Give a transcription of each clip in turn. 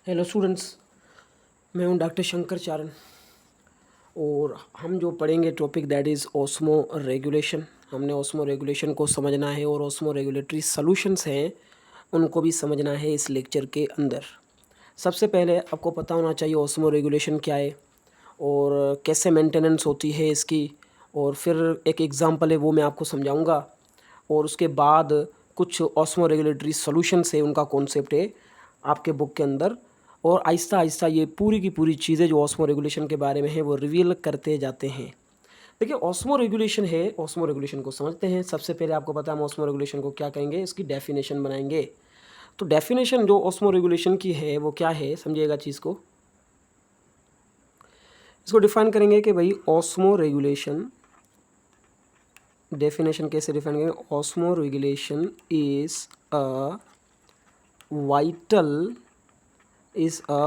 Hello students, मैं हूं doctor Shankar चारण और हम जो पढ़ेंगे topic that is osmo regulation. हमने ऑस्मो रेगुलेशन को समझना है और ऑस्मो रेगुलेटरी सॉल्यूशंस हैं उनको भी समझना है इस लेक्चर के अंदर। सबसे पहले आपको पता होना चाहिए ऑस्मो रेगुलेशन क्या है और कैसे मेंटेनेंस होती है इसकी, और फिर एक एग्ज़ाम्पल है वो मैं आपको समझाऊंगा, और उसके बाद कुछ ऑस्मो रेगुलेटरी सॉल्यूशंस है उनका कॉन्सेप्ट है आपके बुक के अंदर, और आहिस्ता आहिस्ता ये पूरी की पूरी चीज़ें जो ऑस्मो रेगुलेशन के बारे में है वो रिवील करते जाते हैं। देखिए ऑस्मो रेगुलेशन है, ऑस्मो रेगुलेशन को समझते हैं। सबसे पहले आपको पता है हम ऑस्मो रेगुलेशन को क्या कहेंगे, इसकी डेफिनेशन बनाएंगे। तो डेफिनेशन जो ऑस्मो रेगुलेशन की है वो क्या है, समझिएगा चीज़ को। इसको डिफाइन करेंगे कि भाई ऑस्मो रेगुलेशन, डेफिनेशन कैसे डिफाइन करेंगे, osmo regulation is a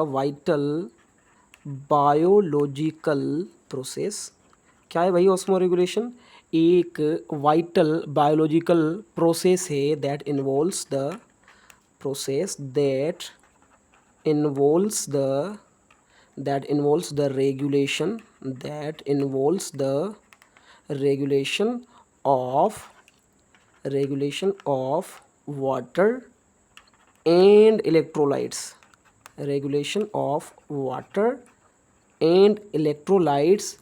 vital biological process. क्या है भाई ऑस्मो रेगुलेशन? एक वाइटल बायोलॉजिकल प्रोसेस है that involves the process that involves the regulation of water and electrolytes, regulation of water and electrolytes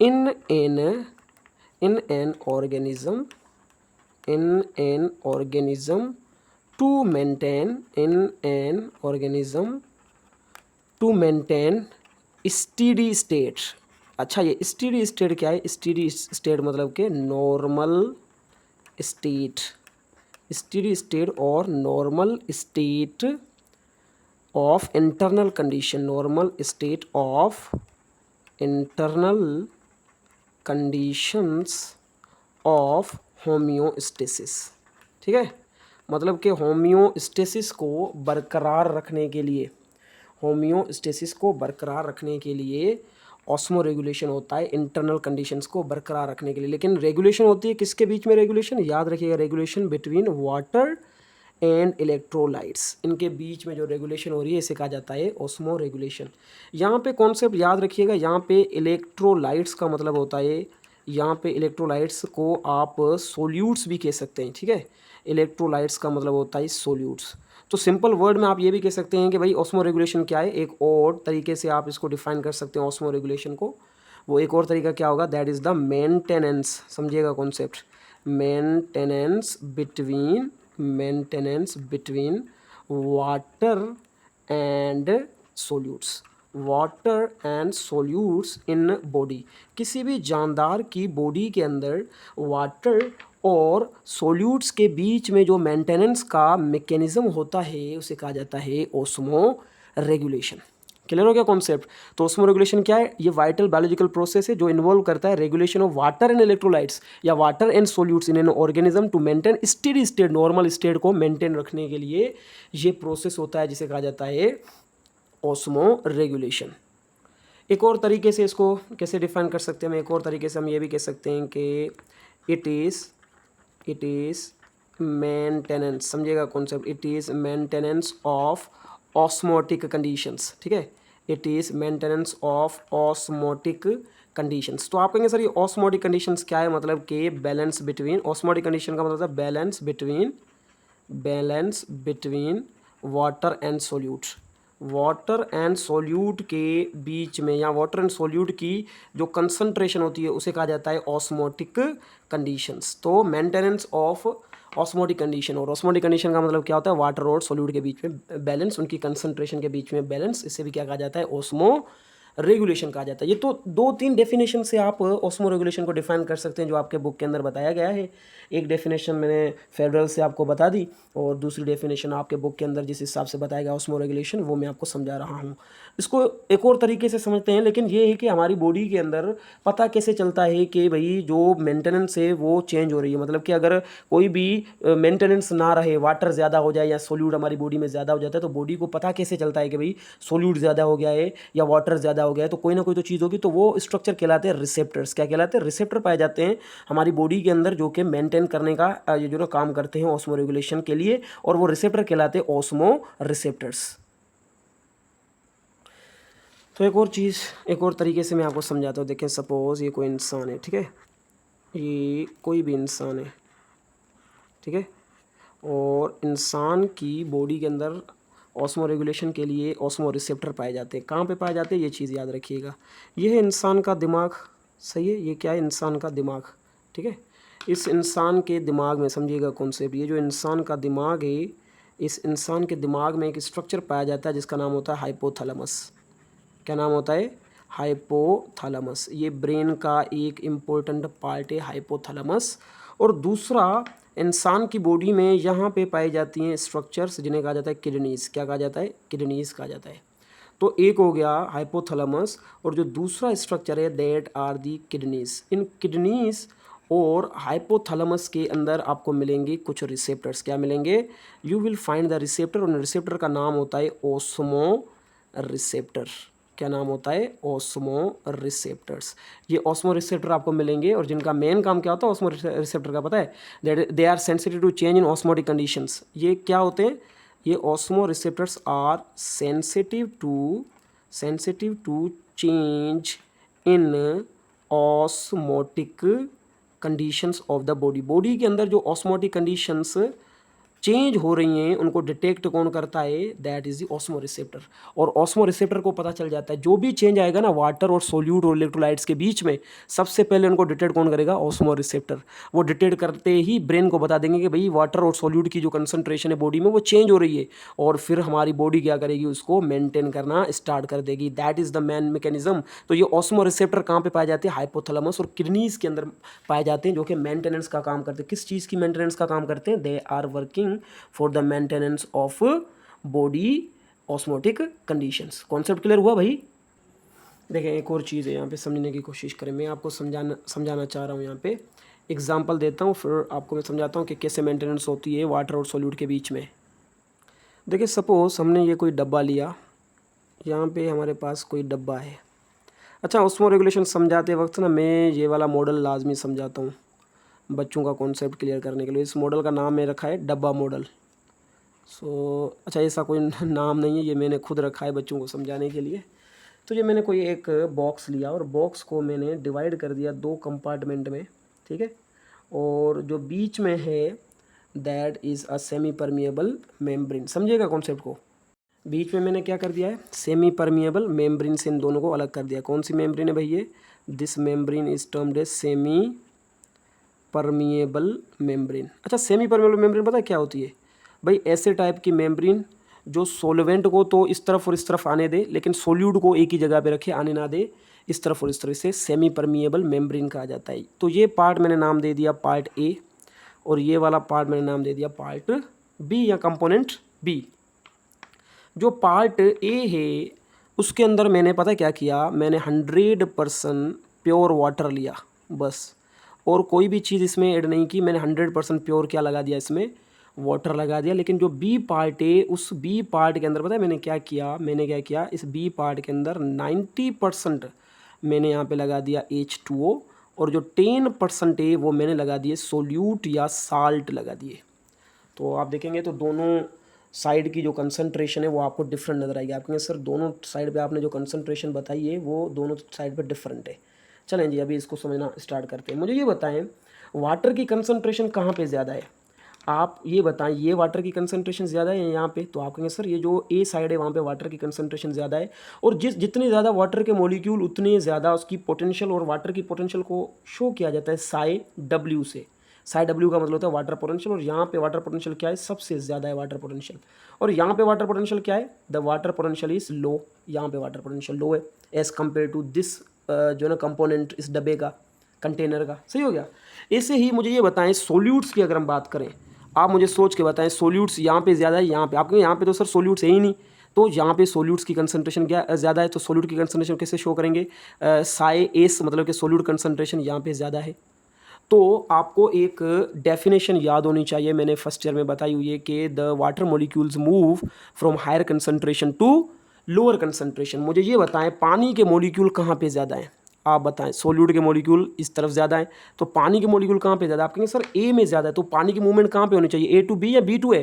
in an organism to maintain steady state. अच्छा, ये steady state क्या है? Steady state मतलब कि normal state, steady state और normal state of internal condition, normal state of internal conditions of homeostasis. ठीक है, मतलब कि होम्योस्टेसिस को बरकरार रखने के लिए, होम्योस्टेसिस को बरकरार रखने के लिए ऑस्मो रेगुलेशन होता है, इंटरनल कंडीशंस को बरकरार रखने के लिए। लेकिन रेगुलेशन होती है किसके बीच में? रेगुलेशन याद रखिएगा, regulation between water and electrolytes, इनके बीच में जो रेगुलेशन हो रही है इसे कहा जाता है ऑस्मो रेगुलेशन। यहाँ पे कॉन्सेप्ट याद रखिएगा, यहाँ पे इलेक्ट्रोलाइट्स का मतलब होता है, यहाँ पे इलेक्ट्रोलाइट्स को आप सोल्यूट्स भी कह सकते हैं। ठीक है, इलेक्ट्रोलाइट्स का मतलब होता है सोल्यूट्स। तो सिंपल वर्ड में आप ये भी कह सकते हैं कि भाई ऑस्मो रेगुलेशन क्या है। एक और तरीके से आप इसको डिफाइन कर सकते हैं ऑस्मो रेगुलेशन को, वो एक और तरीका क्या होगा, दैट इज़ द मेंटेनेंस। समझिएगा concept, maintenance between water and solutes, water and solutes in body. किसी भी जानदार की बॉडी के अंदर वाटर और सोल्यूट्स के बीच में जो मेंटेनेंस का मैकेनिज्म होता है उसे कहा जाता है ऑस्मो रेगुलेशन। क्लियर हो गया कॉन्सेप्ट? तो ऑस्मो रेगुलेशन क्या है? ये वाइटल बायोलॉजिकल प्रोसेस है जो इन्वॉल्व करता है regulation of water and electrolytes या water and solutes in an organism to maintain steady state, normal state को मेंटेन रखने के लिए ये प्रोसेस होता है जिसे कहा जाता है ऑस्मो रेगुलेशन। एक और तरीके से इसको कैसे डिफाइन कर सकते हैं हम, एक और तरीके से हम ये भी कह सकते हैं कि इट इज़ मेंटेनेंस। समझिएगा concept, it is maintenance of osmotic conditions. ठीक है, it is maintenance of osmotic conditions. तो आप कहेंगे सर ये ऑस्मोटिक कंडीशंस क्या है? मतलब कि बैलेंस बिटवीन, ऑस्मोटिक कंडीशन का मतलब है balance between water and solute, water and solute के बीच में, या वाटर एंड सोल्यूट की जो कंसंट्रेशन होती है उसे कहा जाता है ऑस्मोटिक कंडीशंस। तो मेंटेनेंस ऑफ ऑस्मोटिक कंडीशन, और ऑस्मोटिक कंडीशन का मतलब क्या होता है? वाटर और सोल्यूट के बीच में बैलेंस, उनकी कंसंट्रेशन के बीच में बैलेंस, इसे भी क्या कहा जाता है? ऑस्मो रेगुलेशन कहा जाता है। ये तो दो तीन डेफिनेशन से आप ऑस्मो रेगुलेशन को डिफाइन कर सकते हैं जो आपके बुक के अंदर बताया गया है। एक डेफिनेशन मैंने फेडरल से आपको बता दी, और दूसरी डेफिनेशन आपके बुक के अंदर जिस हिसाब से बताया गया ऑस्मो रेगुलेशन वो मैं आपको समझा रहा हूँ। इसको एक और तरीके से समझते हैं, लेकिन ये है कि हमारी बॉडी के अंदर पता कैसे चलता है कि भाई जो मेंटेनेंस है वो चेंज हो रही है। मतलब कि अगर कोई भी मेंटेनेंस ना रहे, वाटर ज़्यादा हो जाए या सोल्यूट हमारी बॉडी में ज़्यादा हो जाता है, तो बॉडी को पता कैसे चलता है कि भाई सोल्यूट ज़्यादा हो गया है या वाटर ज़्यादा हो गया है, तो कोई ना कोई तो चीज़ होगी। तो वो स्ट्रक्चर कहलाते हैं रिसेप्टर्स। क्या कहलाते हैं? रिसेप्टर पाए जाते हैं हमारी बॉडी के अंदर जो कि मेंटेन करने का ये जो काम करते हैं ऑस्मो रेगुलेशन के लिए, और वो रिसेप्टर कहलाते हैं ऑस्मो रिसेप्टर्स। तो एक और चीज़, एक और तरीके से मैं आपको समझाता हूँ। देखें, सपोज़ ये कोई इंसान है, ठीक है, ये कोई भी इंसान है, ठीक है, और इंसान की बॉडी के अंदर ऑस्मो रेगुलेशन के लिए ऑस्मो रिसेप्टर पाए जाते हैं। कहाँ पे पाए जाते हैं, ये चीज़ याद रखिएगा। ये है इंसान का दिमाग, सही है, ये क्या है, इंसान का दिमाग, ठीक है। इस इंसान के दिमाग में, समझिएगा कॉन्सेप्ट, ये जो इंसान का दिमाग है, इस इंसान के दिमाग में एक स्ट्रक्चर पाया जाता है जिसका नाम होता है हाइपोथैलेमस। क्या नाम होता है, हाइपोथैलेमस। ये ब्रेन का एक इम्पोर्टेंट पार्ट है हाइपोथैलेमस। और दूसरा, इंसान की बॉडी में यहाँ पे पाई जाती हैं स्ट्रक्चर्स जिन्हें कहा जाता है किडनीज़। क्या कहा जाता है, किडनीज़ कहा जाता है। तो एक हो गया हाइपोथैलेमस, और जो दूसरा स्ट्रक्चर है दैट आर दी किडनीज़। इन किडनीज़ और हाइपोथैलेमस के अंदर आपको मिलेंगे कुछ रिसेप्टर्स। क्या मिलेंगे, you will find the receptor, और रिसेप्टर का नाम होता है ओस्मो रिसेप्टर। क्या नाम होता है, ओस्मो रिसेप्टर्स। ये ओस्मो रिसेप्टर आपको मिलेंगे, और जिनका मेन काम क्या होता है ओस्मो रिसेप्टर का, पता है, that they are sensitive to change in osmotic conditions. ये क्या होते हैं, ये osmoreceptors are sensitive to change in osmotic conditions of the body. Body के अंदर जो ऑस्मोटिक कंडीशंस चेंज हो रही हैं उनको डिटेक्ट कौन करता है, that is the osmo receptor. और ऑस्मो रिसेप्टर को पता चल जाता है जो भी चेंज आएगा ना वाटर और सोल्यूट और इलेक्ट्रोलाइट्स के बीच में, सबसे पहले उनको डिटेक्ट कौन करेगा, ऑस्मो रिसेप्टर। वो डिटेक्ट करते ही ब्रेन को बता देंगे कि भाई वाटर और सोल्यूट की जो कंसंट्रेशन है बॉडी में वो चेंज हो रही है, और फिर हमारी बॉडी क्या करेगी, उसको मेंटेन करना स्टार्ट कर देगी। That is the main mechanism. तो ये ऑस्मो रिसेप्टर कहाँ पे पाए जाते हैं, हाइपोथैलेमस और किडनीज के अंदर पाए जाते हैं, जो कि मेंटेनेंस का काम करते हैं। किस चीज़ की मेंटेनेंस का काम करते हैं, they are working for the maintenance of body osmotic conditions. Concept clear हुआ भाई। देखें, एक और चीज़ है यहाँ पे, समझने की कोशिश करें। मैं आपको समझाना चाह रहा हूँ। यहाँ पे एग्जांपल देता हूँ, फिर आपको मैं समझाता हूँ कि कैसे मेंटेनेंस होती है वाटर और सॉल्यूट के बीच में। देखिए, सपोज हमने ये कोई डब्बा लिया, यहाँ पे हमारे पास कोई डब्बा है। अच्छा, ऑस्मो रेगुलेशन समझाते वक्त ना मैं ये वाला मॉडल लाजमी समझाता हूँ बच्चों का कॉन्सेप्ट क्लियर करने के लिए। इस मॉडल का नाम मैं रखा है डब्बा मॉडल। अच्छा, ऐसा कोई नाम नहीं है, ये मैंने खुद रखा है बच्चों को समझाने के लिए। तो ये मैंने कोई एक बॉक्स लिया, और बॉक्स को मैंने डिवाइड कर दिया 2 कंपार्टमेंट में, ठीक है। और जो बीच में है that is a semi permeable membrane. समझिएगा कॉन्सेप्ट को। बीच में मैंने क्या कर दिया है, सेमी परमिएबल मेम्ब्रेन से इन दोनों को अलग कर दिया। कौन सी मेम्ब्रेन है भाई, ये this membrane is termed as semipermeable membrane. अच्छा, सेमी परमिएबल मेम्ब्रेन पता है क्या होती है भाई, ऐसे टाइप की मेम्ब्रेन जो सोलवेंट को तो इस तरफ और इस तरफ आने दे, लेकिन सोल्यूट को एक ही जगह पे रखे, आने ना दे इस तरफ और इस तरफ, से सेमी परमिएबल मेम्ब्रेन कहा जाता है। तो ये पार्ट मैंने नाम दे दिया पार्ट ए, और ये वाला पार्ट मैंने नाम दे दिया पार्ट बी या कंपोनेंट बी। जो पार्ट ए है उसके अंदर मैंने पता क्या किया, मैंने 100% प्योर वाटर लिया बस, और कोई भी चीज़ इसमें ऐड नहीं की। मैंने 100% प्योर क्या लगा दिया, इसमें वाटर लगा दिया। लेकिन जो बी पार्ट है उस बी पार्ट के अंदर पता है मैंने क्या किया, इस बी पार्ट के अंदर 90% मैंने यहाँ पे लगा दिया H2O, और जो 10% है वो मैंने लगा दिए सोल्यूट या साल्ट लगा दिए। तो आप देखेंगे तो दोनों साइड की जो कंसंट्रेशन है वो आपको डिफरेंट नज़र आएगी। आप कहेंगे सर दोनों साइड पे आपने जो कंसंट्रेशन बताई है वो दोनों साइड पे डिफरेंट है। चलें जी, अभी इसको समझना स्टार्ट करते हैं। मुझे ये बताएं वाटर की कंसंट्रेशन कहाँ पे ज़्यादा है, आप ये बताएं, ये वाटर की कंसंट्रेशन ज़्यादा है यहाँ पे, तो आप कहेंगे सर ये जो ए साइड है वहाँ पे वाटर की कंसंट्रेशन ज़्यादा है। और जितने ज़्यादा वाटर के मॉलिक्यूल उतने ज़्यादा उसकी पोटेंशियल, और वाटर की पोटेंशियल को शो किया जाता है साई डब्ल्यू से। साई डब्ल्यू का मतलब होता है वाटर पोटेंशियल, और यहाँ पे वाटर पोटेंशियल क्या है, सबसे ज़्यादा है वाटर पोटेंशियल। और यहाँ पे वाटर पोटेंशियल क्या है, the water potential is low. यहाँ पे वाटर पोटेंशियल लो है एज़ कम्पेयर टू दिस जो ना कंपोनेंट इस डब्बे का, कंटेनर का। सही हो गया। ऐसे ही मुझे ये बताएं सोल्यूट्स की अगर हम बात करें, आप मुझे सोच के बताएं सोल्यूट्स यहाँ पे ज़्यादा है, यहाँ पे आपके यहाँ पे तो सर सोल्यूट्स है ही नहीं, तो यहाँ पे सोल्यूट्स की कंसंट्रेशन क्या ज़्यादा है, तो सोल्यूट की कंसंट्रेशन कैसे शो करेंगे, साई एस, मतलब कि सोल्यूट कंसंट्रेशन यहाँ पे ज़्यादा है। तो आपको एक डेफिनेशन याद होनी चाहिए, मैंने फर्स्ट ईयर में बताई हुई है कि the water molecules move from higher concentration to lower concentration. मुझे ये बताएं पानी के मॉलिक्यूल कहाँ पे ज़्यादा हैं, आप बताएं। सोल्यूट के मॉलिक्यूल इस तरफ ज़्यादा है, तो पानी के मॉलिक्यूल कहाँ पे ज़्यादा, आप कहेंगे सर ए में ज़्यादा है, तो पानी की मूवमेंट कहाँ पे होनी चाहिए, ए टू बी या बी टू ए,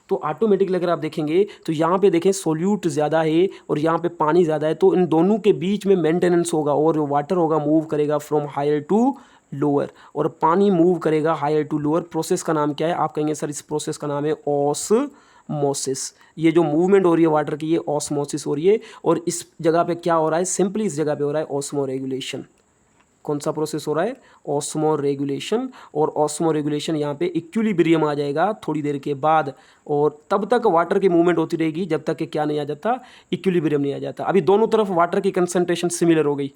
तो ऑटोमेटिकली अगर आप देखेंगे तो यहाँ पे देखें सोल्यूट ज़्यादा है और यहाँ पे पानी ज़्यादा है, तो इन दोनों के बीच में मेंटेनेंस होगा और जो वाटर होगा मूव करेगा फ्रॉम हायर टू लोअर और पानी मूव करेगा हायर टू लोअर। प्रोसेस का नाम क्या है? आप कहेंगे सर इस प्रोसेस का नाम है ऑस्मोसिस। ये जो मूवमेंट हो रही है वाटर की, ये ऑस्मोसिस हो रही है। और इस जगह पे क्या हो रहा है? सिंपली इस जगह पे हो रहा है ऑस्मो रेगुलेशन। कौन सा प्रोसेस हो रहा है? Osmo regulation. और ऑस्मो रेगुलेशन यहाँ पे इक्विलिब्रियम आ जाएगा थोड़ी देर के बाद, और तब तक वाटर की मूवमेंट होती रहेगी जब तक कि क्या नहीं आ जाता? इक्विलिब्रियम नहीं आ जाता। अभी दोनों तरफ वाटर की कंसंट्रेशन सिमिलर हो गई।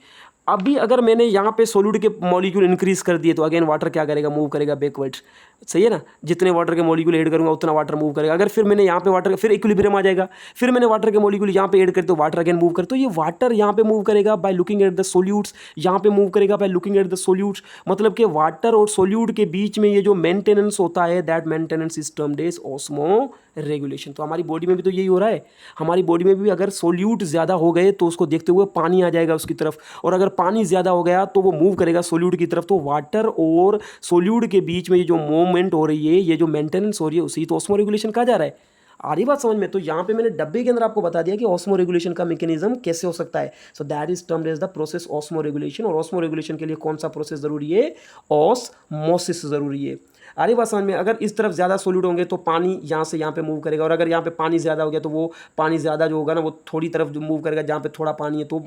अभी अगर मैंने यहाँ पे सोल्यूट के मॉलिक्यूल इंक्रीज कर दिए तो अगेन वाटर क्या करेगा? मूव करेगा बैकवर्ड्स। सही है ना? जितने वाटर के मॉलिक्यूल ऐड करूंगा उतना वाटर मूव करेगा। अगर फिर मैंने यहाँ पे वाटर, फिर इक्विलिब्रियम आ जाएगा, फिर मैंने वाटर के मॉलिक्यूल यहाँ पे ऐड कर तो वाटर अगेन मूव कर, तो ये वाटर यहाँ पे मूव करेगा by looking at the solutes, यहाँ पे मूव करेगा by looking at the solutes. मतलब कि वाटर और सोल्यूट के बीच में ये जो मेंटेनेंस होता है, that maintenance is termed as osmoregulation. तो हमारी बॉडी में भी तो यही हो रहा है। हमारी बॉडी में भी अगर सोल्यूट ज़्यादा हो गए तो उसको देखते हुए पानी आ जाएगा उसकी तरफ, और अगर पानी ज़्यादा हो गया तो वो मूव करेगा सोल्यूट की तरफ। तो वाटर और सोल्यूट के बीच में ये जो मूवमेंट हो रही है, ये जो मेंटेनेंस हो रही है, उसी तो ऑस्मो रेगुलेशन कहा जा रहा है। आ रही बात समझ में? तो यहाँ पे मैंने डब्बे के अंदर आपको बता दिया कि ऑस्मो रेगुलेशन का मैकेनिज्म कैसे हो सकता है। So that is termed as the process osmoregulation. और ऑस्मो रेगुलेशन के लिए कौन सा प्रोसेस जरूरी है? ऑस्मोसिस जरूरी है। आ रही बात समझ में? अगर इस तरफ ज़्यादा सोल्यूट होंगे तो पानी यहाँ से यहाँ पे मूव करेगा, और अगर यहाँ पे पानी ज़्यादा हो गया तो वो पानी ज़्यादा जो होगा ना वो थोड़ी तरफ जो मूव करेगा जहाँ पे थोड़ा पानी है। तो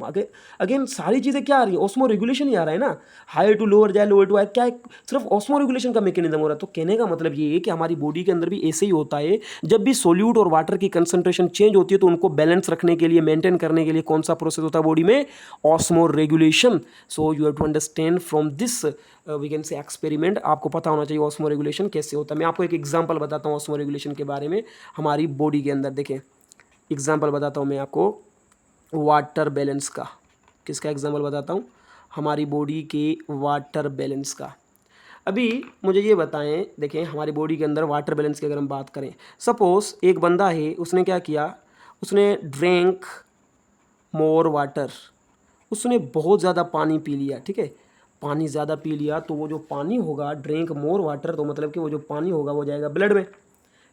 अगेन सारी चीज़ें क्या आ रही है? ऑस्मो रेगुलेशन ही आ रहा है ना। हायर टू लोअर जाए, लोअर टू हायर, क्या सिर्फ ऑस्मो रेगुलेशन का मैकेनिज्म हो रहा है। तो कहने का मतलब ये है कि हमारी बॉडी के अंदर भी ऐसे ही होता है। जब भी सोल्यूट और वाटर की कंसंट्रेशन चेंज होती है तो उनको बैलेंस रखने के लिए, मेंटेन करने के लिए कौन सा प्रोसेस होता है बॉडी में? Osmoregulation. So you have to understand from this we can say experiment. आपको पता होना चाहिए ऑस्मो रेगुलेशन कैसे होता है। मैं आपको एक एग्जांपल बताता हूँ ऑस्मो रेगुलेशन के बारे में हमारी बॉडी के अंदर। देखें एग्जांपल बताता हूँ मैं आपको वाटर बैलेंस का। किसका एग्जांपल बताता हूँ? हमारी बॉडी के वाटर बैलेंस का। अभी मुझे ये बताएं, देखें हमारी बॉडी के अंदर वाटर बैलेंस की अगर हम बात करें, सपोज एक बंदा है, उसने क्या किया? उसने ड्रिंक मोर वाटर, उसने बहुत ज़्यादा पानी पी लिया। ठीक है, पानी ज़्यादा पी लिया तो वो जो पानी होगा, ड्रिंक मोर वाटर, तो मतलब कि वो जो पानी होगा वो जाएगा ब्लड में।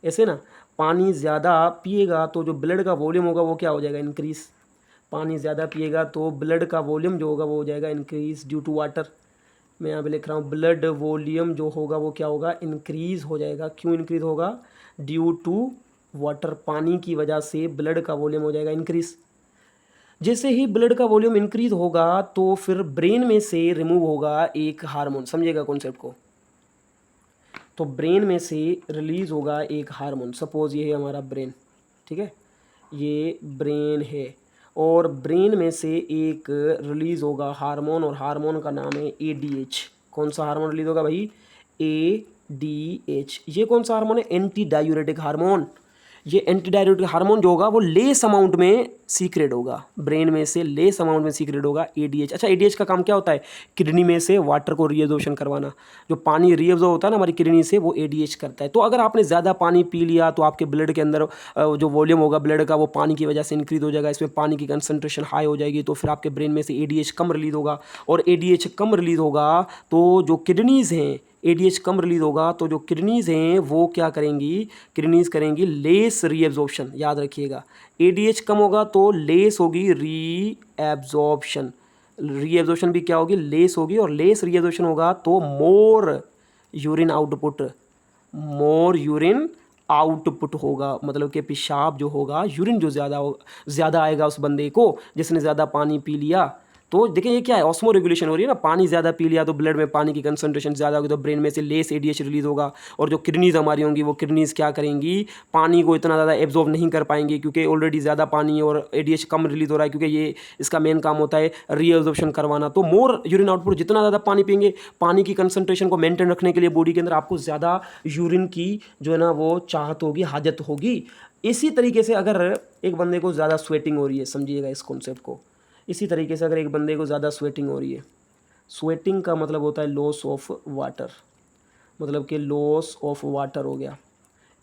ऐसे ना, पानी ज़्यादा पिएगा तो जो ब्लड का वॉल्यूम होगा वो क्या हो जाएगा? इंक्रीज़। पानी ज़्यादा पिएगा तो ब्लड का वॉल्यूम जो होगा वो हो जाएगा इंक्रीज़ ड्यू टू वाटर। मैं यहाँ पे लिख रहा हूँ ब्लड वॉल्यूम जो होगा वो क्या होगा? इंक्रीज़ हो जाएगा। क्यों इंक्रीज़ होगा? Due to water. पानी की वजह से ब्लड का वॉल्यूम हो जाएगा इंक्रीज़। जैसे ही ब्लड का वॉल्यूम इंक्रीज होगा तो फिर ब्रेन में से रिमूव होगा एक हार्मोन। समझिएगा कॉन्सेप्ट को। तो ब्रेन में से रिलीज होगा एक हार्मोन। सपोज ये है हमारा ब्रेन, ठीक है, ये ब्रेन है, और ब्रेन में से एक रिलीज होगा हार्मोन, और हार्मोन का नाम है ADH। कौन सा हार्मोन रिलीज होगा भाई? ADH। ये कौन सा हार्मोन है? Anti diuretic hormone. ये एंटी डायूरेटिक हार्मोन जो होगा वो लेस अमाउंट में सीक्रेट होगा, ब्रेन में से लेस अमाउंट में सीक्रेट होगा ADH। अच्छा, ADH का काम क्या होता है? किडनी में से वाटर को रीअब्जॉर्प्शन करवाना। जो पानी रीअब्जॉर्ब होता है ना हमारी किडनी से, वो ADH करता है। तो अगर आपने ज़्यादा पानी पी लिया तो आपके ब्लड के अंदर जो वॉल्यूम होगा ब्लड का वो पानी की वजह से इंक्रीज हो जाएगा, इसमें पानी की कंसंट्रेशन हाई हो जाएगी, तो फिर आपके ब्रेन में से ADH कम रिलीज होगा, और ADH कम रिलीज होगा तो जो किडनीज़ हैं, ADH कम रिलीज होगा तो जो किडनीज़ हैं वो क्या करेंगी? किडनीज़ करेंगी लेस रीएब्जॉर्प्शन। याद रखिएगा, ADH कम होगा तो लेस होगी रीएब्जॉर्प्शन। रीएब्जॉर्प्शन भी क्या होगी? लेस होगी, और लेस रीएब्जॉर्प्शन होगा तो मोर यूरिन आउटपुट, मोर यूरिन आउटपुट होगा। मतलब कि पेशाब जो होगा, यूरिन जो ज़्यादा आएगा उस बंदे को जिसने ज़्यादा पानी पी लिया। तो देखिए ये क्या है? ऑस्मो रेगुलेशन हो रही है ना। पानी ज़्यादा पी लिया तो ब्लड में पानी की कंसंट्रेशन ज़्यादा होगी, तो ब्रेन में से लेस ADH रिलीज होगा, और जो किडनीज़ हमारी होंगी वो किडनीज़ क्या करेंगी? पानी को इतना ज़्यादा एब्जॉर्ब नहीं कर पाएंगी, क्योंकि ऑलरेडी ज़्यादा पानी है और ADH कम रिलीज हो रहा है, क्योंकि ये इसका मेन काम होता है रीअब्जॉर्प्शन करवाना। तो मोर यूरिन आउटपुट, जितना ज़्यादा पानी पिएंगे, पानी की कंसंट्रेशन को मेंटेन रखने के लिए बॉडी के अंदर आपको ज़्यादा यूरिन की जो है ना वो चाहत होगी, हाजत होगी। इसी तरीके से अगर एक बंदे को ज़्यादा स्वेटिंग हो रही है, समझिएगा इस कॉन्सेप्ट को, इसी तरीके से अगर एक बंदे को ज़्यादा स्वेटिंग हो रही है, स्वेटिंग का मतलब होता है लॉस ऑफ वाटर, मतलब कि लॉस ऑफ वाटर हो गया।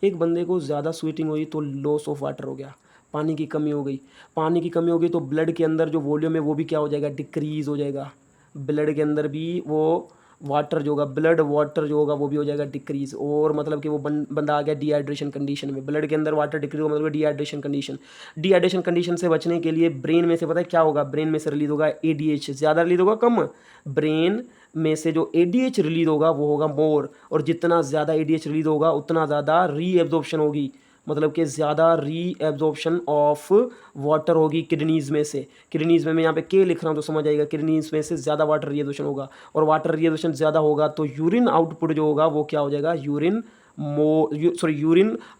एक बंदे को ज़्यादा स्वेटिंग हुई तो लॉस ऑफ वाटर हो गया, पानी की कमी हो गई। पानी की कमी हो गई तो ब्लड के अंदर जो वॉल्यूम है वो भी क्या हो जाएगा? डिक्रीज़ हो जाएगा। ब्लड के अंदर भी वो वाटर जो होगा ब्लड वाटर जो होगा वो भी हो जाएगा डिक्रीज, और मतलब कि वो बंदा आ गया डिहाइड्रेशन कंडीशन में। ब्लड के अंदर वाटर डिक्रीज होगा मतलब डिहाइड्रेशन कंडीशन। डिहाइड्रेशन कंडीशन से बचने के लिए ब्रेन में से पता है क्या होगा, ब्रेन में से रिलीज होगा एडीएच, ज़्यादा रिलीज होगा कम, ब्रेन में से जो एडीएच रिलीज होगा वो होगा मोर, और जितना ज़्यादा एडीएच रिलीज होगा उतना ज़्यादा रीएब्जॉर्प्शन होगी, मतलब कि ज़्यादा रीएब्जॉर्प्शन ऑफ वाटर होगी किडनीज़ में से। किडनीज़ में मैं यहाँ पे के लिख रहा हूँ तो समझ आएगा, किडनीज़ में से ज़्यादा वाटर रीएब्जॉर्प्शन होगा, और वाटर रीएब्जॉर्प्शन ज़्यादा होगा तो यूरिन आउटपुट जो होगा वो क्या हो जाएगा, यूरिन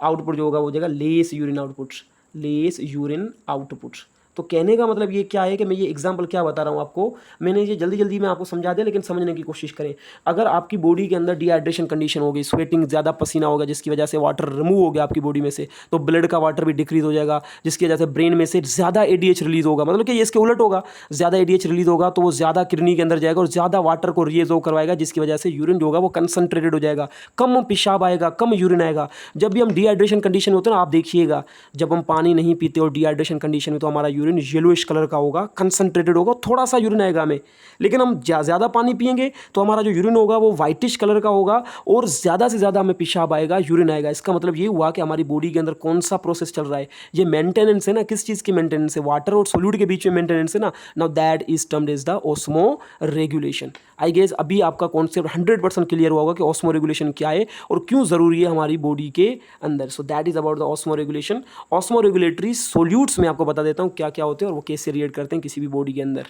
आउटपुट जो होगा वो हो जाएगा less urine output, less urine output. तो कहने का मतलब ये क्या है कि मैं ये एग्जांपल क्या बता रहा हूँ आपको, मैंने ये जल्दी जल्दी में आपको समझा दिया, लेकिन समझने की कोशिश करें। अगर आपकी बॉडी के अंदर डिहाइड्रेशन कंडीशन हो गई, स्वेटिंग ज़्यादा पसीना होगा जिसकी वजह से वाटर रिमूव हो गया आपकी बॉडी में से, तो ब्लड का वाटर भी डिक्रीज हो जाएगा, जिसकी वजह से ब्रेन में से ज़्यादा एडीएच रिलीज होगा, मतलब कि ये इसके उलट होगा, ज़्यादा एडीएच रिलीज होगा तो वो ज़्यादा किडनी के अंदर जाएगा और ज़्यादा वाटर को रीअब्जॉर्ब करवाएगा, जिसकी वजह से यूरिन जो होगा वो कंसंट्रेटेड हो जाएगा, कम पेशाब आएगा, कम यूरिन आएगा। जब भी हम डिहाइड्रेशन कंडीशन में होते हैं ना, आप देखिएगा जब हम पानी नहीं पीते और डिहाइड्रेशन कंडीशन में, तो हमारा यूरिन येलोइश कलर का होगा, कंसंट्रेटेड होगा, थोड़ा सा यूरिन आएगा हमें। लेकिन हम ज़्यादा पानी पिएंगे तो हमारा जो यूरिन होगा वो वाइटिश कलर का होगा और ज़्यादा से ज़्यादा हमें पेशाब आएगा, यूरिन आएगा। इसका मतलब ये हुआ कि हमारी बॉडी के अंदर कौन सा प्रोसेस चल रहा है, ये मेंटेनेंस है ना, किस चीज़ की मेंटेनेंस है, वाटर और सोल्यूट के बीच में मेंटेनेंस है ना। Now that is termed is the osmoregulation. I guess अभी आपका कॉन्सेप्ट 100% क्लियर हुआ होगा कि ऑस्मो रेगुलेशन क्या है और क्यों ज़रूरी है हमारी बॉडी के अंदर। सो that is about the osmo regulation. Osmo regulatory solutes में आपको बता देता हूँ क्या क्या होते हैं और वो कैसे रिएक्ट करते हैं किसी भी बॉडी के अंदर।